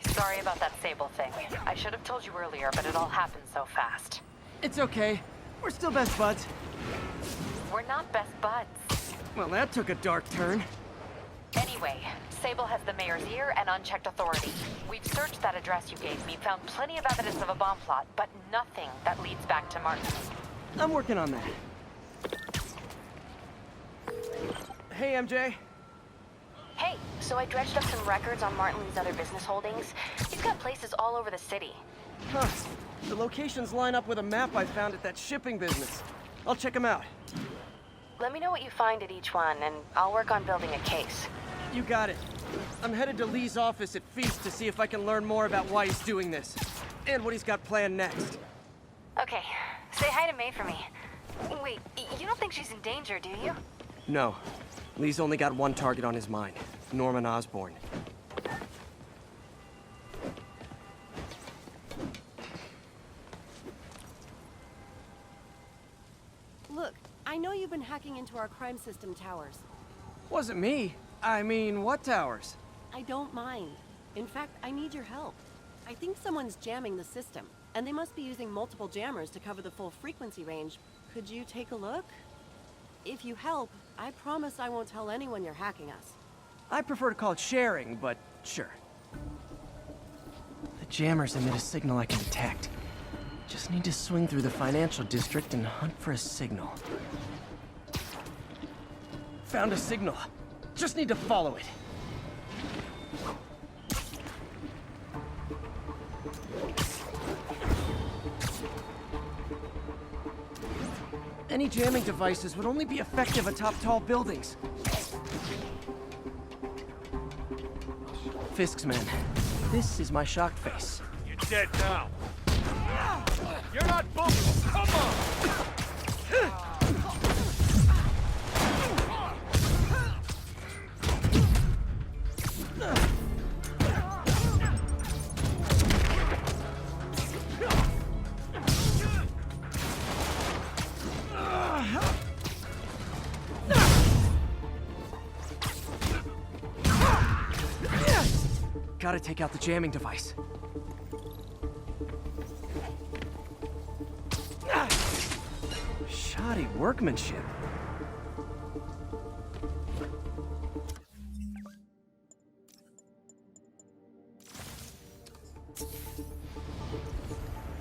Sorry about that Sable thing. I should have told you earlier, but it all happened so fast. It's okay. We're still best buds. We're not best buds. Well, that took a dark turn. Anyway, Sable has the mayor's ear and unchecked authority. We've searched that address you gave me, found plenty of evidence of a bomb plot, but nothing that leads back to Martin. I'm working on that. Hey, MJ. Hey, so I dredged up some records on Martin Lee's other business holdings. He's got places all over the city. Huh. The locations line up with a map I found at that shipping business. I'll check them out. Let me know what you find at each one, and I'll work on building a case. You got it. I'm headed to Lee's office at Feast to see if I can learn more about why he's doing this. And what he's got planned next. Okay, say hi to May for me. Wait, you don't think she's in danger, do you? No. Lee's only got one target on his mind. Norman Osborn. Look, I know you've been hacking into our crime system towers. Wasn't me. I mean, what towers? I don't mind. In fact, I need your help. I think someone's jamming the system, and they must be using multiple jammers to cover the full frequency range. Could you take a look? If you help, I promise I won't tell anyone you're hacking us. I prefer to call it sharing, but sure. The jammers emit a signal I can detect. Just need to swing through the financial district and hunt for a signal. Found a signal. Just need to follow it. Any jamming devices would only be effective atop tall buildings. Fisk's men. This is my shocked face. You're dead now. You're not bumping. Come on. Gotta take out the jamming device. Shoddy workmanship.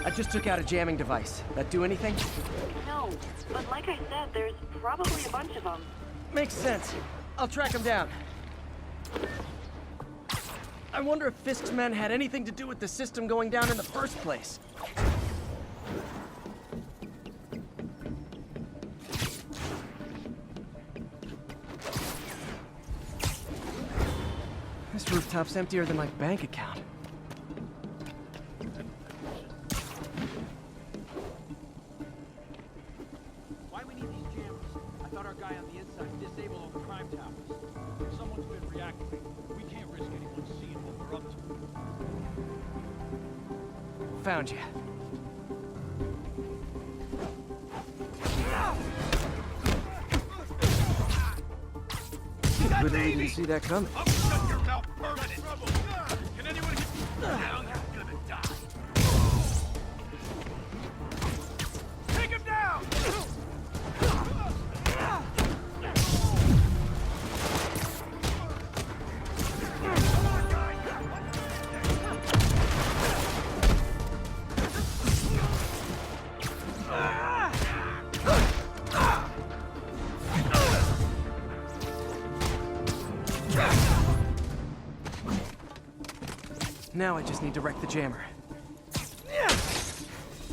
I just took out a jamming device. That do anything? No, but like I said, there's probably a bunch of them. Makes sense. I'll track them down. I wonder if Fisk's men had anything to do with the system going down in the first place. This rooftop's emptier than my bank account. Why do we need these jammers? I thought our guy on the inside disabled all the crime towers. If someone's been reactivated, we can't risk anyone seeing what we're up to. Found you. Literally didn't see that coming. I'll shut your mouth permanent. Can anyone get down? You're gonna die. Take him down! Now I just need to wreck the jammer.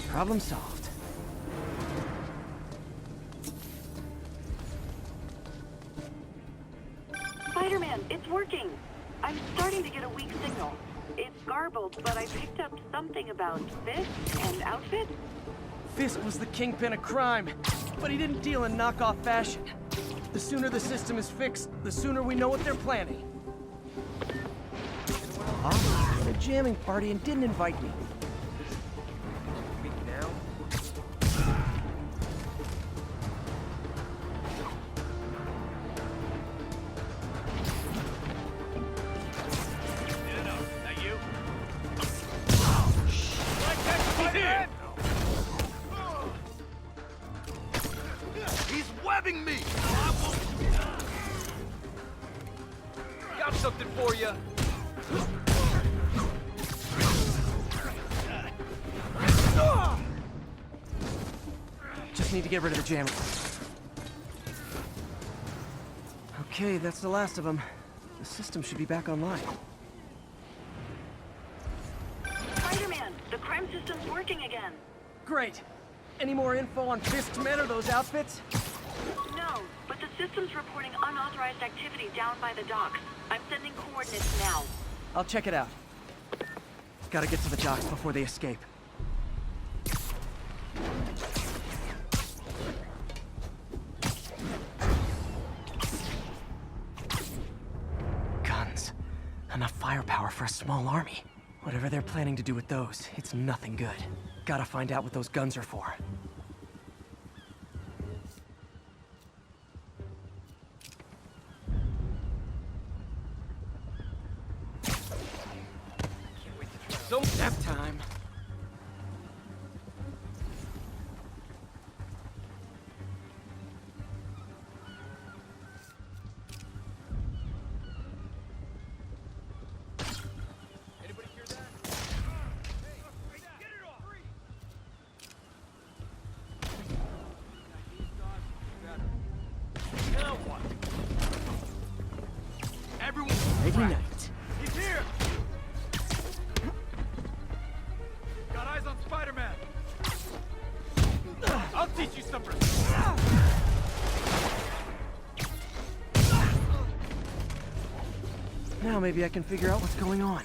Problem solved. Spider-Man, it's working. I'm starting to get a weak signal. It's garbled, but I picked up something about Fisk and outfit. Fisk was the kingpin of crime, but he didn't deal in knockoff fashion. The sooner the system is fixed, the sooner we know what they're planning. Huh? A jamming party and didn't invite me. Now? stabbing me! I won't shoot. Got something for you. Just need to get rid of the jammer. Okay, that's the last of them. The system should be back online. Spider-Man, the crime system's working again. Great. Any more info on Fisk's men or those outfits? No, but the system's reporting unauthorized activity down by the docks. I'm sending coordinates now. I'll check it out. Gotta get to the docks before they escape. Guns. Enough firepower for a small army. Whatever they're planning to do with those, it's nothing good. Gotta find out what those guns are for. Don't have time. Anybody hear that? Hey, get it off! Now what? Everyone, Maybe night. he's here! Got eyes on Spider-Man! I'll teach you some respect! Now maybe I can figure out what's going on.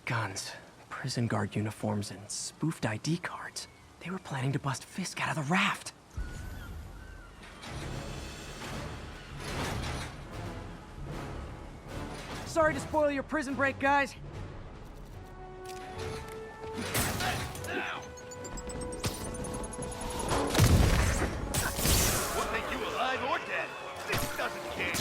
Guns, prison guard uniforms, and spoofed ID cards. They were planning to bust Fisk out of the raft. Sorry to spoil your prison break, guys. What make you alive or dead? This doesn't care!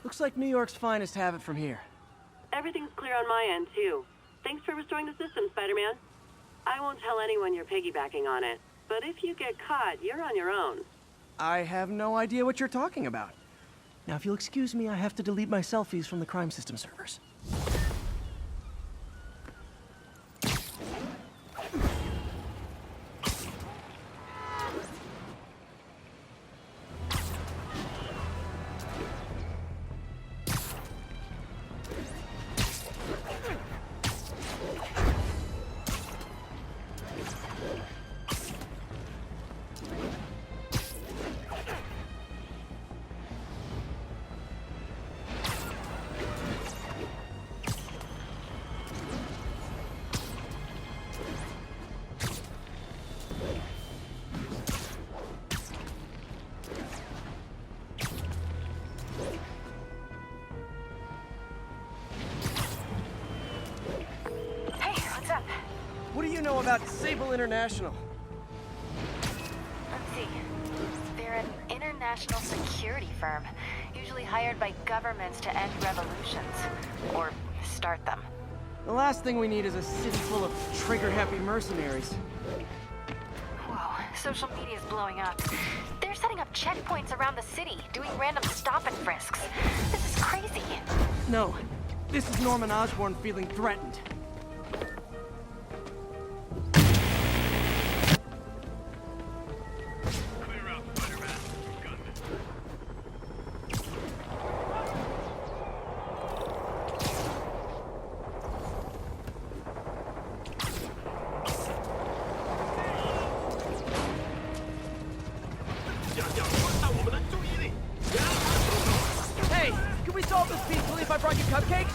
Looks like New York's finest have it from here. Everything's clear on my end, too. Thanks for restoring the system, Spider-Man. I won't tell anyone you're piggybacking on it, but if you get caught, you're on your own. I have no idea what you're talking about. Now, if you'll excuse me, I have to delete my selfies from the crime system servers. What do you know about Sable International? Let's see. They're an international security firm, usually hired by governments to end revolutions. Or start them. The last thing we need is a city full of trigger-happy mercenaries. Whoa, social media's blowing up. They're setting up checkpoints around the city, doing random stop and frisks. This is crazy. No, this is Norman Osborn feeling threatened. Clear out, Spider-Man. Gunman. Hey, can we solve this peacefully if I brought you cupcakes?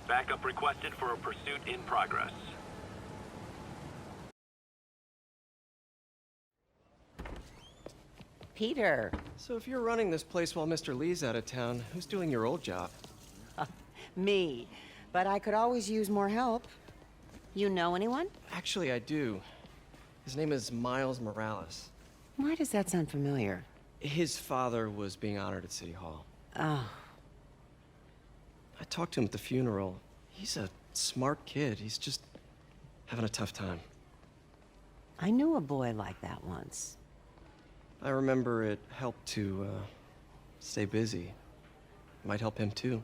Backup requested for a pursuit in progress. Peter. So if you're running this place while Mr. Lee's out of town, who's doing your old job? Me. But I could always use more help. You know anyone? Actually, I do. His name is Miles Morales. Why does that sound familiar? His father was being honored at City Hall. Oh. I talked to him at the funeral. He's a smart kid. He's just having a tough time. I knew a boy like that once. I remember it helped to, stay busy. Might help him, too.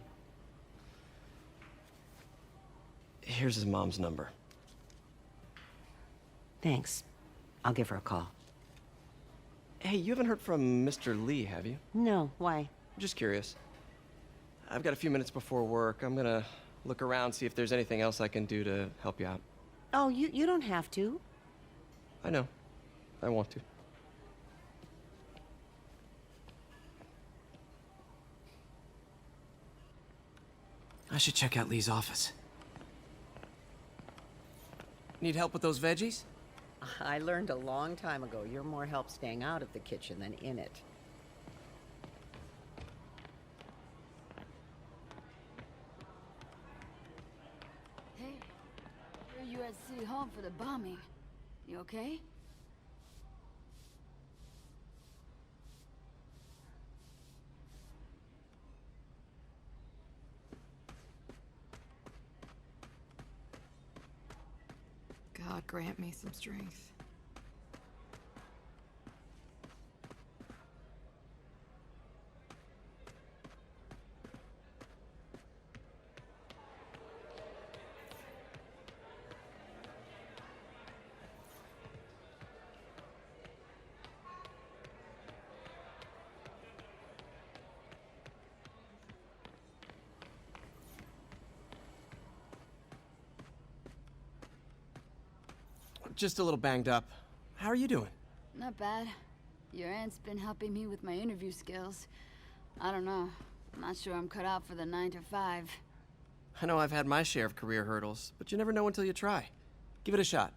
Here's his mom's number. Thanks. I'll give her a call. Hey, you haven't heard from Mr. Lee, have you? No, why? I'm just curious. I've got a few minutes before work. I'm gonna look around, see if there's anything else I can do to help you out. Oh, you don't have to. I know. I want to. I should check out Lee's office. Need help with those veggies? I learned a long time ago you're more help staying out of the kitchen than in it. Hey, heard you at City Hall for the bombing. You okay? God grant me some strength. Just a little banged up. How are you doing? Not bad. Your aunt's been helping me with my interview skills. I don't know. I'm not sure I'm cut out for the 9 to 5. I know I've had my share of career hurdles, but you never know until you try. Give it a shot.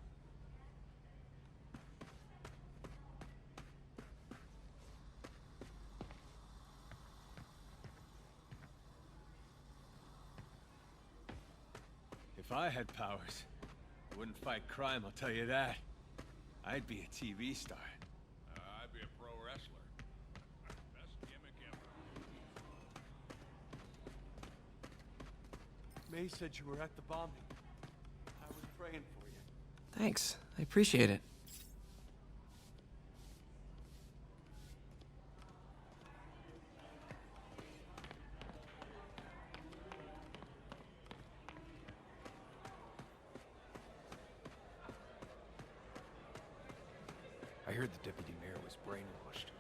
If I had powers, I wouldn't fight crime, I'll tell you that. I'd be a TV star. I'd be a pro wrestler. Best gimmick ever. May said you were at the bombing. I was praying for you. Thanks. I appreciate it. I heard the deputy mayor was brainwashed.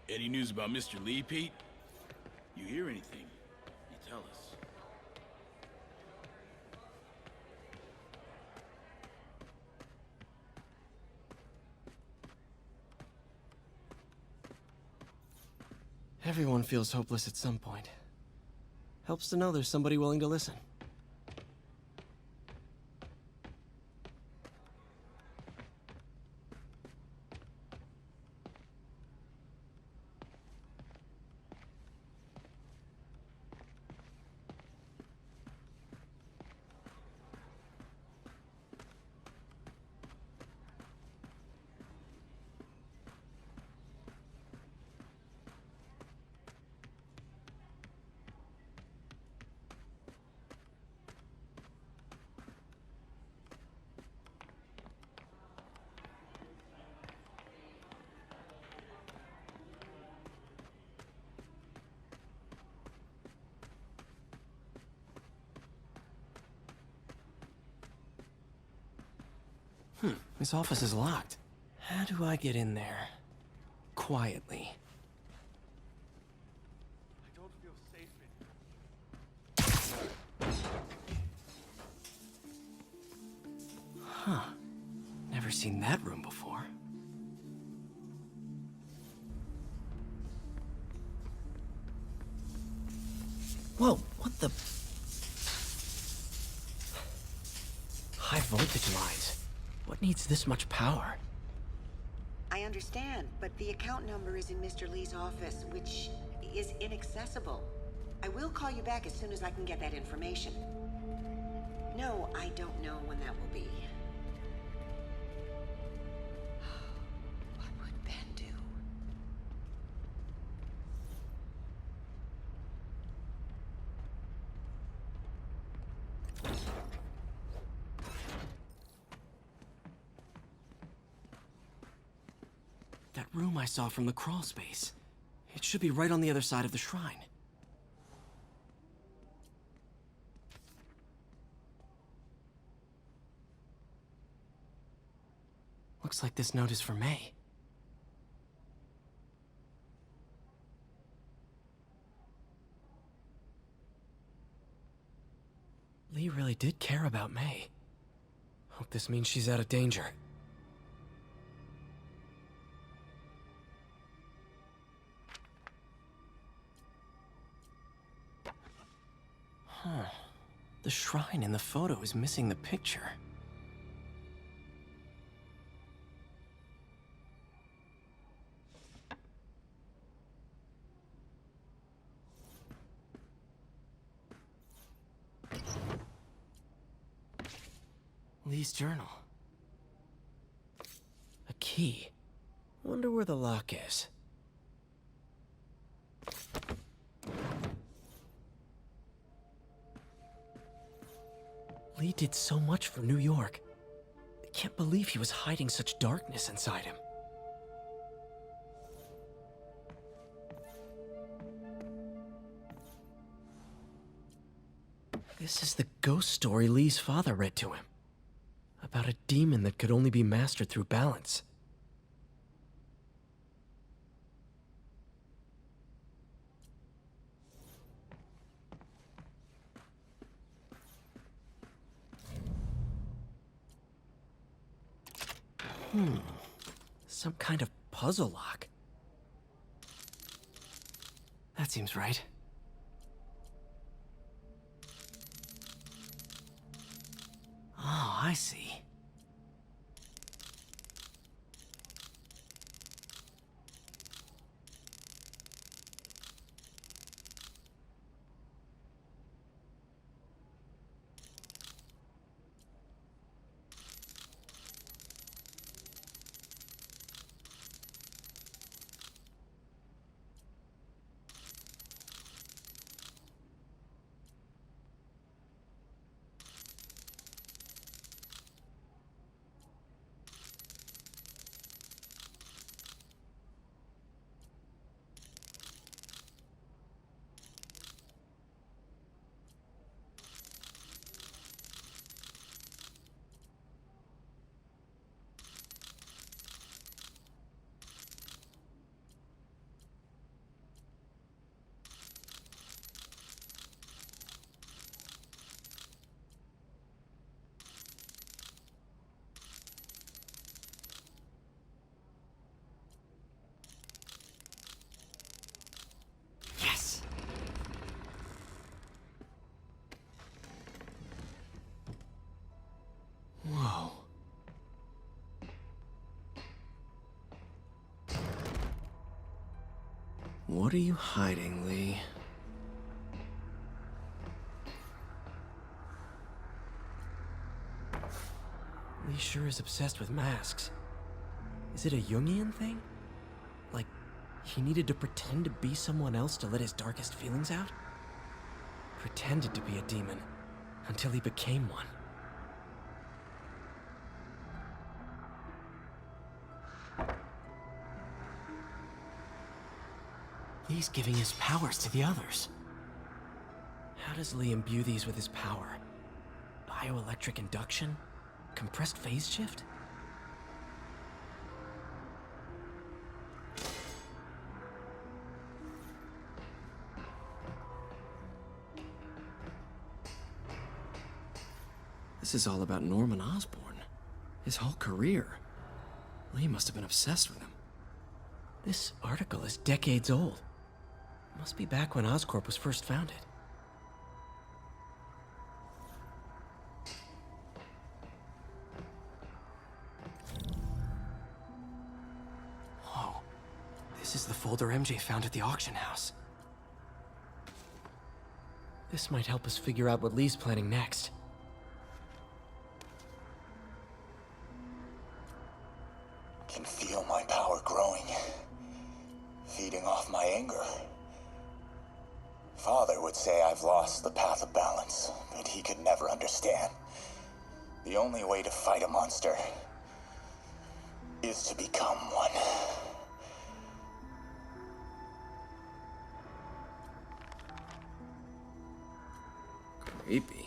Any news about Mr. Lee, Pete? You hear anything, you tell us. Everyone feels hopeless at some point. Helps to know there's somebody willing to listen. This office is locked. How do I get in there? Quietly. I don't feel safe in here. Huh. Never seen that room before. Whoa, what the... High voltage lines. What needs this much power? I understand, but the account number is in Mr. Lee's office, which is inaccessible. I will call you back as soon as I can get that information. No, I don't know when that will be. What would Ben do? That room I saw from the crawl space. It should be right on the other side of the shrine. Looks like this note is for May. Lee really did care about May. Hope this means she's out of danger. Huh. The shrine in the photo is missing the picture. Lee's journal. A key. Wonder where the lock is. Lee did so much for New York. I can't believe he was hiding such darkness inside him. This is the ghost story Lee's father read to him. About a demon that could only be mastered through balance. Some kind of puzzle lock. That seems right. Oh, I see. Whoa. What are you hiding, Lee? Lee sure is obsessed with masks. Is it a Jungian thing? Like, he needed to pretend to be someone else to let his darkest feelings out? Pretended to be a demon, until he became one. Lee's giving his powers to the others. How does Lee imbue these with his power? Bioelectric induction? Compressed phase shift? This is all about Norman Osborn. His whole career. Lee must have been obsessed with him. This article is decades old. Must be back when Oscorp was first founded. Whoa. This is the folder MJ found at the auction house. This might help us figure out what Lee's planning next. Can feel my power growing, feeding off my anger. Father would say I've lost the path of balance, but he could never understand. The only way to fight a monster is to become one. Creepy.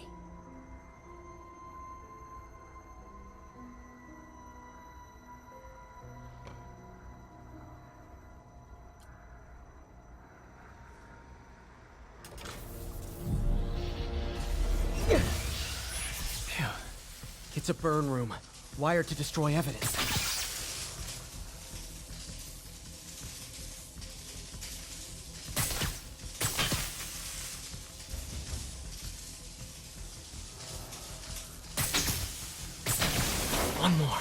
Phew. It's a burn room, wired to destroy evidence. One more.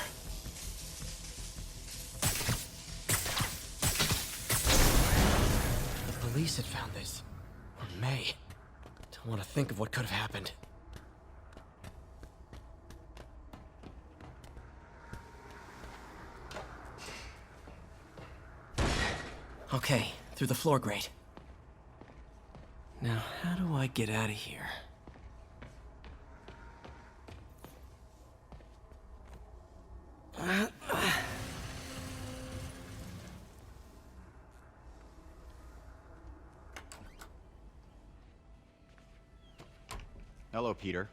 The police had found this. Or may. Don't want to think of what could have happened. Okay, through the floor grate. Now, how do I get out of here? Hello, Peter.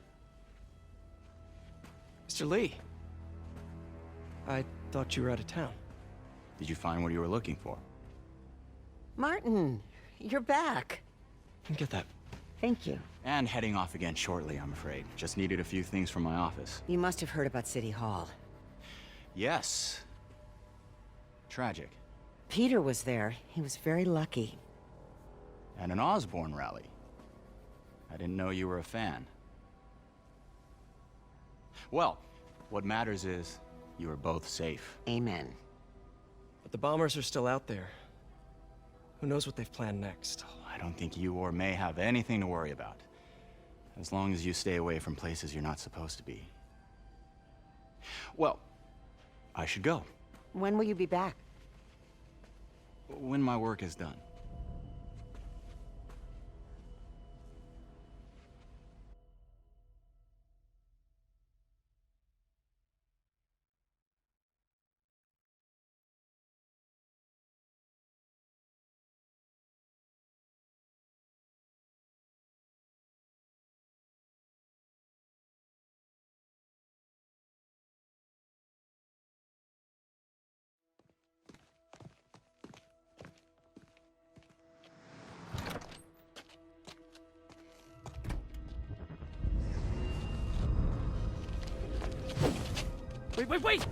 Mr. Lee. I thought you were out of town. Did you find what you were looking for? Martin, you're back. Get that. Thank you. And heading off again shortly, I'm afraid. Just needed a few things from my office. You must have heard about City Hall. Yes. Tragic. Peter was there. He was very lucky. And an Osborn rally. I didn't know you were a fan. Well, what matters is you are both safe. Amen. But the bombers are still out there. Who knows what they've planned next? I don't think you or May have anything to worry about. As long as you stay away from places you're not supposed to be. Well, I should go. When will you be back? When my work is done. Wait!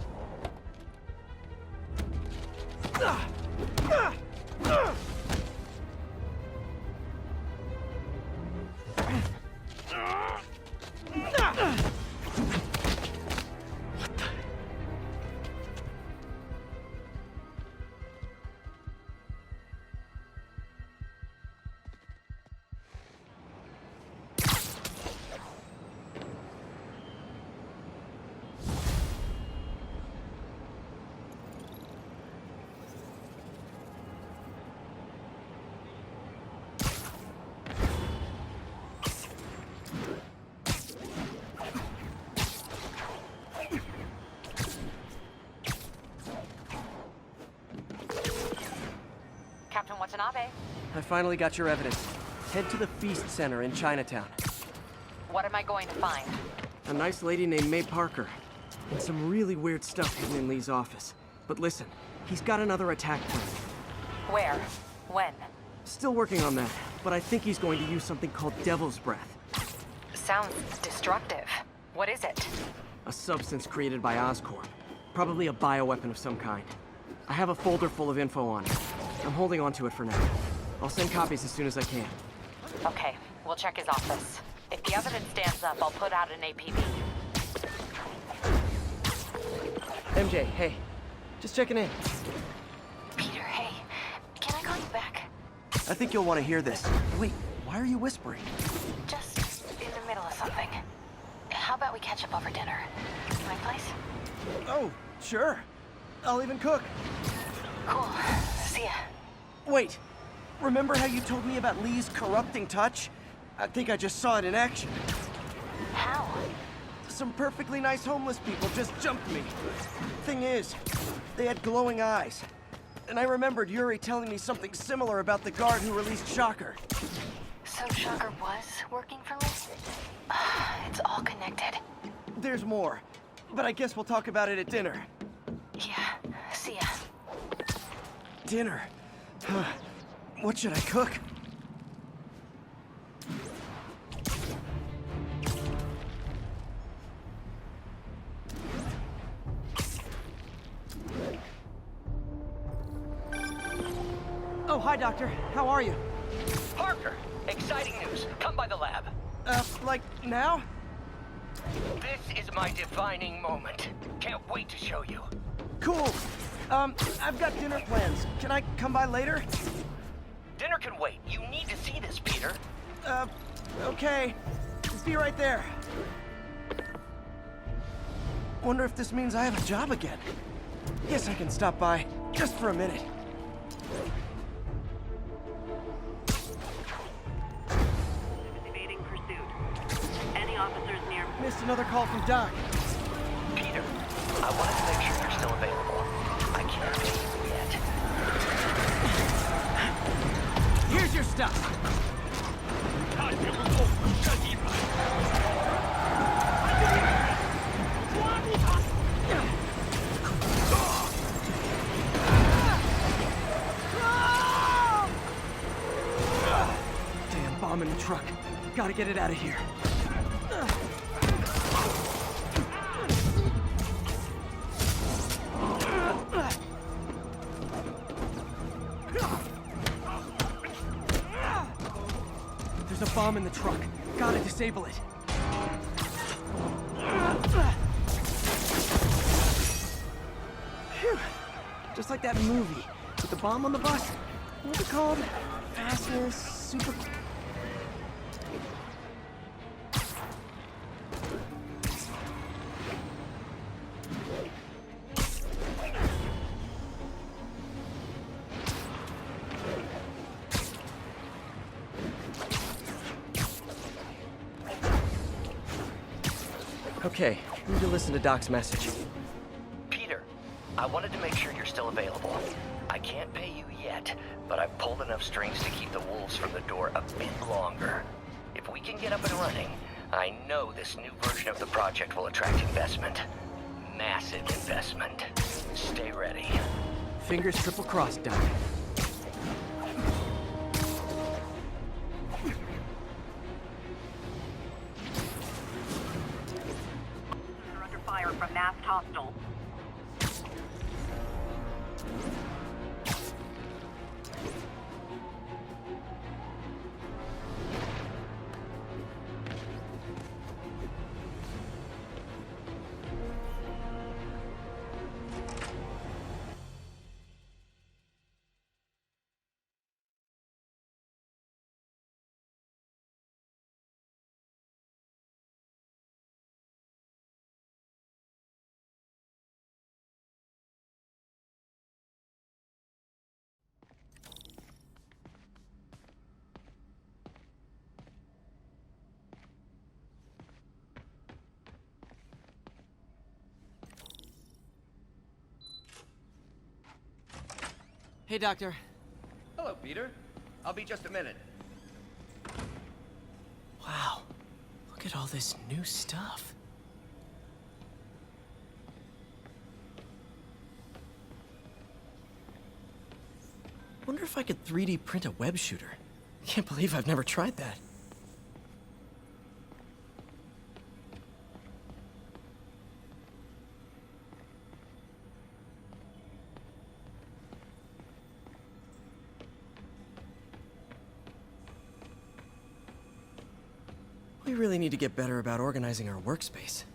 Captain Watanabe, I finally got your evidence. Head to the Feast Center in Chinatown. what am I going to find? A nice lady named May Parker. And some really weird stuff hidden in Lee's office. But listen, he's got another attack plan. Where? When? Still working on that, but I think he's going to use something called Devil's Breath. Sounds destructive. What is it? A substance created by Oscorp. Probably a bioweapon of some kind. I have a folder full of info on it. I'm holding on to it for now. I'll send copies as soon as I can. Okay, we'll check his office. If the evidence stands up, I'll put out an APB. MJ, hey. Just checking in. Peter, hey. Can I call you back? I think you'll want to hear this. Wait, why are you whispering? Just in the middle of something. How about we catch up over dinner? My place? Oh, sure. I'll even cook. Cool. See ya. Wait, remember how you told me about Lee's corrupting touch? I think I just saw it in action. How? Some perfectly nice homeless people just jumped me. Thing is, they had glowing eyes. And I remembered Yuri telling me something similar about the guard who released Shocker. So Shocker was working for Lee? It's all connected. There's more, but I guess we'll talk about it at dinner. Yeah, see ya. Dinner? What should I cook? Oh, hi, Doctor. How are you? Parker, exciting news. Come by the lab. Like now? This is my defining moment. Can't wait to show you. Cool. I've got dinner plans. Can I come by later? Dinner can wait. You need to see this, Peter. Okay. Be right there. Wonder if this means I have a job again. Guess I can stop by, just for a minute. Evading pursuit. Any officers near? Missed another call from Doc. Peter, I wanted to make sure you're still available. I can't see you yet. Here's your stuff. Damn bomb in the truck. Gotta get it out of here. There's a bomb in the truck. Gotta disable it. Phew. Just like that movie with the bomb on the bus. What's it called? Fastness, super... Okay, need to listen to Doc's message. Peter, I wanted to make sure you're still available. I can't pay you yet, but I've pulled enough strings to keep the wolves from the door a bit longer. If we can get up and running, I know this new version of the project will attract investment. Massive investment. Stay ready. Fingers triple crossed, Doc. They're under fire from masked hostiles. Hey, Doctor. Hello, Peter. I'll be just a minute. Wow. Look at all this new stuff. Wonder if I could 3D print a web shooter. Can't believe I've never tried that. We really need to get better about organizing our workspace.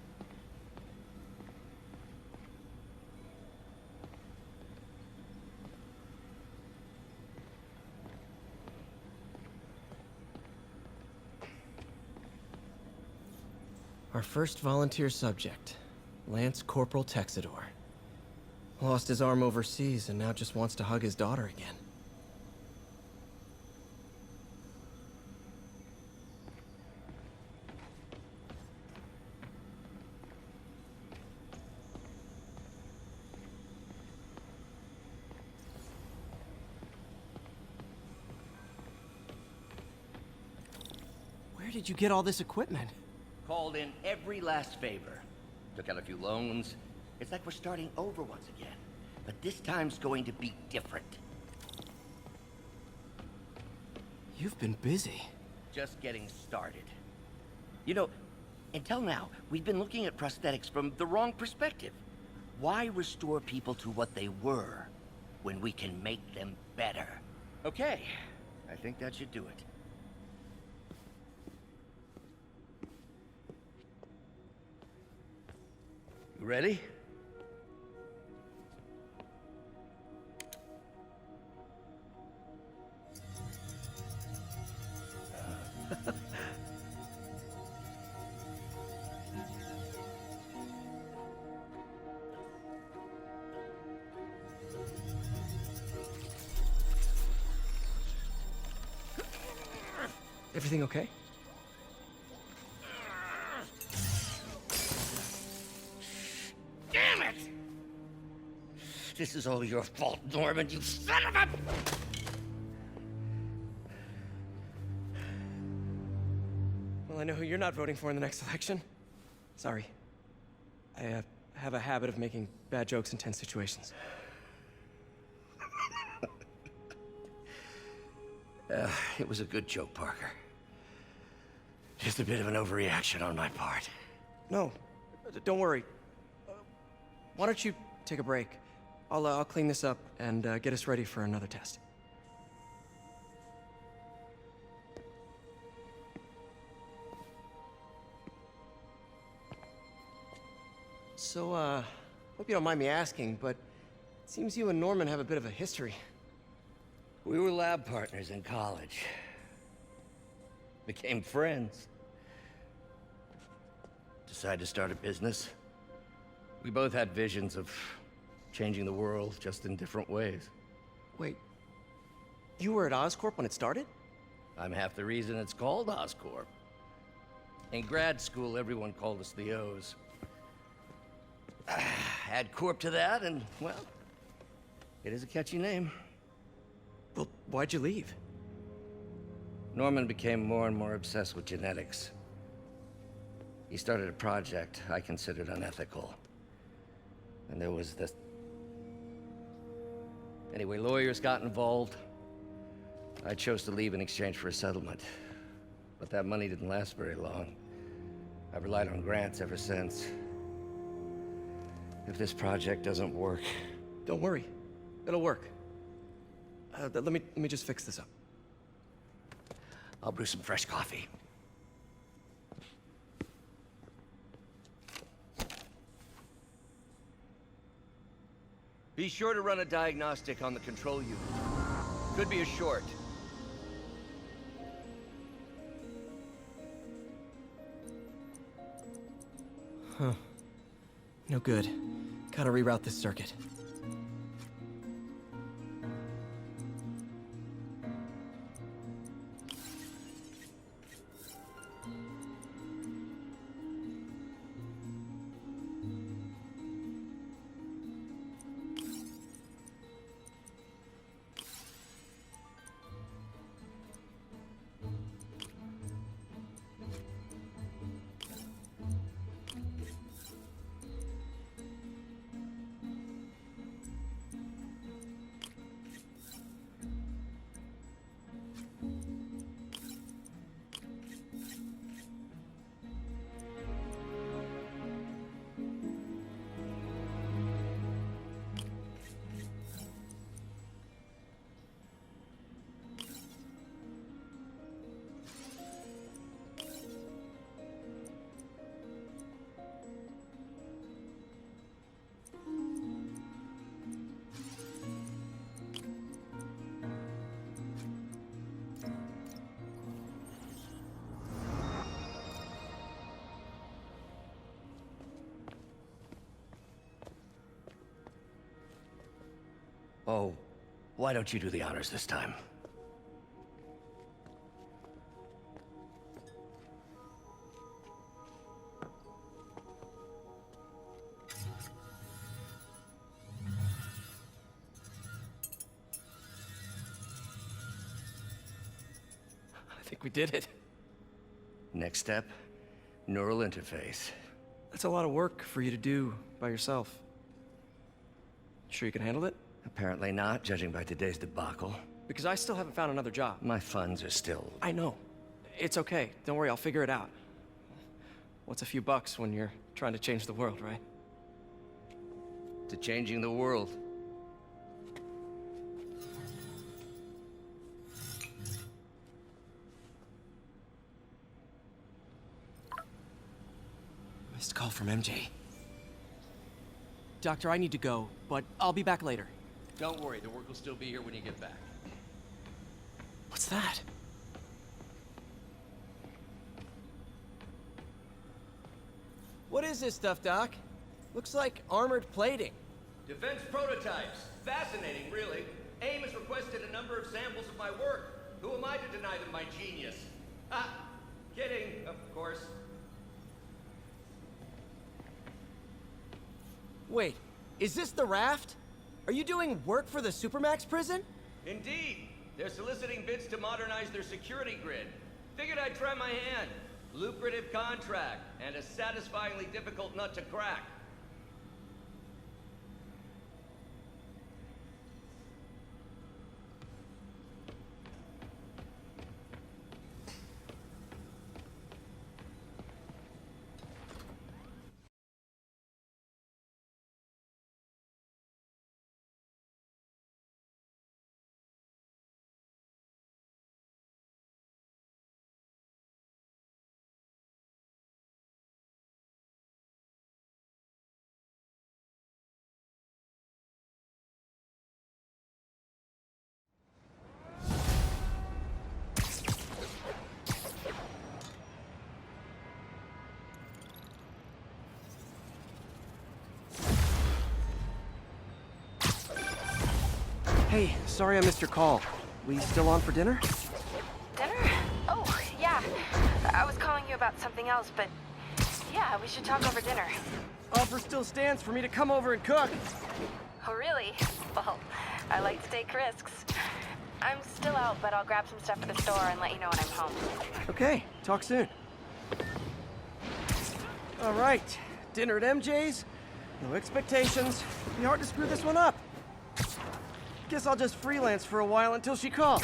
Our first volunteer subject, Lance Corporal Texador. Lost his arm overseas and now just wants to hug his daughter again. Where did you get all this equipment? Called in every last favor. Took out a few loans. It's like we're starting over once again. But this time's going to be different. You've been busy. Just getting started. You know, until now, we've been looking at prosthetics from the wrong perspective. Why restore people to what they were when we can make them better? Okay, I think that should do it. You ready? Everything okay? Damn it! This is all your fault, Norman, you son of a... Well, I know who you're not voting for in the next election. Sorry. I have a habit of making bad jokes in tense situations. It was a good joke, Parker. Just a bit of an overreaction on my part. No, don't worry. Why don't you take a break? I'll clean this up and get us ready for another test. So, hope you don't mind me asking, but it seems you and Norman have a bit of a history. We were lab partners in college. Became friends. Decided to start a business. We both had visions of changing the world, just in different ways. Wait, you were at Oscorp when it started? I'm half the reason it's called Oscorp. In grad school, everyone called us the O's. Add Corp to that, and, well, it is a catchy name. Well, why'd you leave? Norman became more and more obsessed with genetics. He started a project I considered unethical. And there was this... Anyway, lawyers got involved. I chose to leave in exchange for a settlement. But that money didn't last very long. I've relied on grants ever since. If this project doesn't work... Don't worry. It'll work. Let me just fix this up. I'll brew some fresh coffee. Be sure to run a diagnostic on the control unit. Could be a short. Huh. No good. Gotta reroute this circuit. Oh, why don't you do the honors this time? I think we did it. Next step, neural interface. That's a lot of work for you to do by yourself. Sure you can handle it? Apparently not, judging by today's debacle. Because I still haven't found another job. My funds are still... I know. It's okay. Don't worry, I'll figure it out. What's a few bucks when you're trying to change the world, right? To changing the world. Missed call from MJ. Doctor, I need to go, but I'll be back later. Don't worry, the work will still be here when you get back. What's that? What is this stuff, Doc? Looks like armored plating. Defense prototypes. Fascinating, really. AIM has requested a number of samples of my work. Who am I to deny them my genius? Ah, kidding, of course. Wait, is this the raft? Are you doing work for the Supermax prison? Indeed. They're soliciting bids to modernize their security grid. Figured I'd try my hand. Lucrative contract, and a satisfyingly difficult nut to crack. Hey, sorry I missed your call. We still on for dinner? Dinner? Oh, yeah. I was calling you about something else, but yeah, we should talk over dinner. Offer still stands for me to come over and cook. Oh, really? Well, I like to take risks. I'm still out, but I'll grab some stuff at the store and let you know when I'm home. Okay, talk soon. All right, dinner at MJ's. No expectations. Be hard to screw this one up. Guess I'll just freelance for a while until she calls.